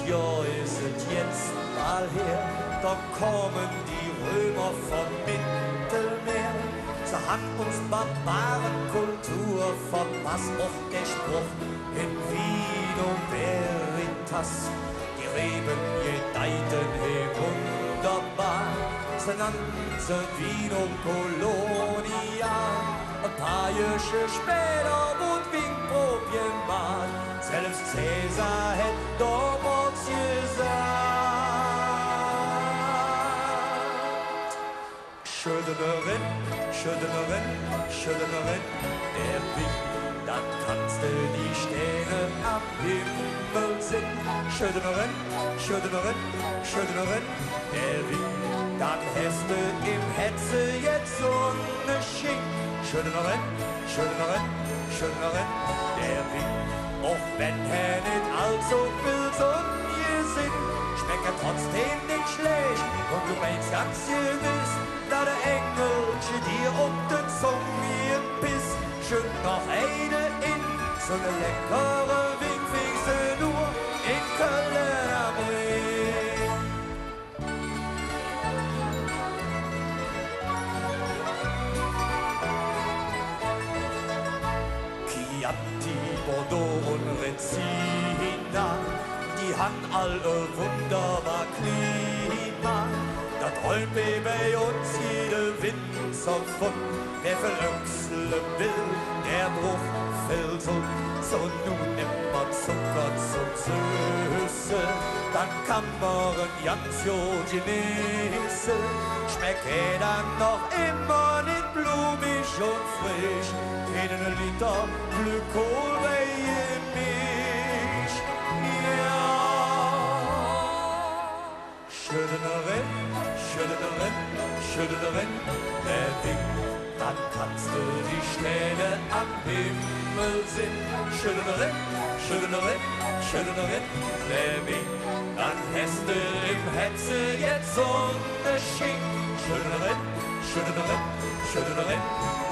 Jahre ist es jetzt mal her, da kommen die Römer vom Mittelmeer. Sie haben uns Barbarenkultur verpasst, auch der Spruch in Vino Veritas. Die Reben gedeihten hier wunderbar, sie nannten sie Vino Colonia. Ein paar Jahre später wurde Wien probieren mal, selbst Cäsar hätte damals gesagt. Schönerin, Schönerin, Schönerin, der Wind, dann kannst du die Sterne am Himmel sehen. Schönerin, Schönerin, Schönerin, der Wind, dann hast du im Hetze jetzt so ne Schick. Schönerin, Schönerin, Schönerin, der Wind, auch wenn er nicht allzu viel Sonne sind, schmeckt er trotzdem nicht schlecht. Und du meinst ganz gewiss, da der Engelchen dir um den Zunge biss. Schön noch eine in, so ne leckere Wingfixe nur in Köln am Ring. Chianti, Bordeaux und Rezina, die han alle wunderbar Klima. Da träumt bei uns jede Winzer von, wer für Öchsle will, der Bruch fällt so nun immer Zucker zum Süße. Dann kann man ganz jo genießen, schmeckt er dann noch immer nicht blumig und frisch. Jeden Liter Glykol bei mich, ja. Schönerin, Schönerin, Schönerin, der Wind, dann kannst du die Sterne am Himmel sehen. Schönerin, Schönerin, Schönerin, der Wind, dann hast du im Hetze jetzt so ne Schick. Schönerin, Schönerin, Schönerin,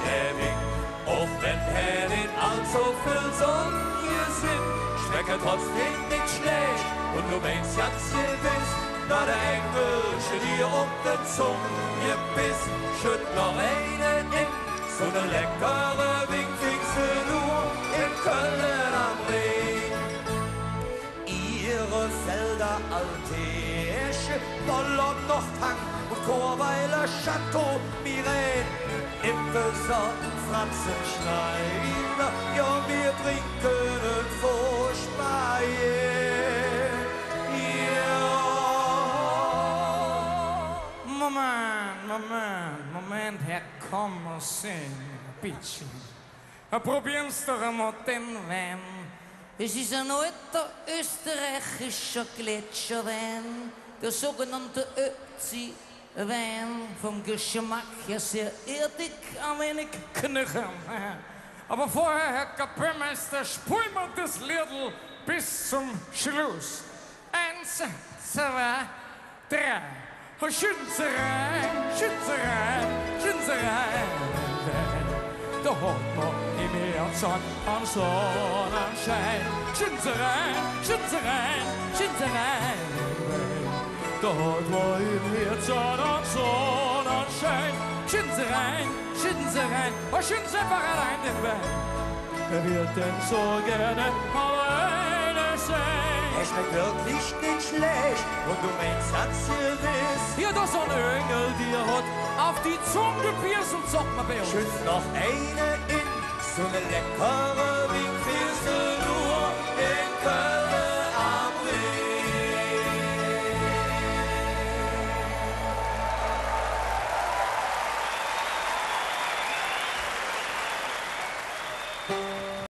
der Wind, auch wenn er nicht allzu viel Sonne sind, schmeckt er trotzdem nicht schlecht. Und du meinst ganz gewiss, da der Engelchen dir um den Zunge biss, schütt noch eine in, so ne leckere Wingfixe nur in Köln am Ring. Ihre Felder Altäsche, Dollond noch Tang und Chorweiler Chateau Miren, im Böser Franzenschneider, ja wir trinken und vorspeien, ja. Moment, Herr Kommissar, bitte. Probieren's doch einmal den Wein. Es ist ein alter österreichischer Gletscherwein, der sogenannte Ötzi-Wein. Vom Geschmack her sehr erdig, ein wenig knöchern. Aber vorher, Herr Kapellmeister, spulen wir das Liedl bis zum Schluss. 1, 2, 3. Schützerei, Schützerei, Schützerei. Da hat man im Herz an Sonnenschein. Schützerei, Schützerei, Schützerei. Da hat man im Herz an Sonnenschein. Schützerei, Schützerei, schütz einfach allein den Wein. Wer wird denn so gerne alleine sein? Er schmeckt wirklich nicht schlecht und du meinst ganz gewiss. Ja, da so ein Engel, die hat auf die Zunge gebissen, sagt man bei uns. Schütz noch eine in, so ne leckere Wing.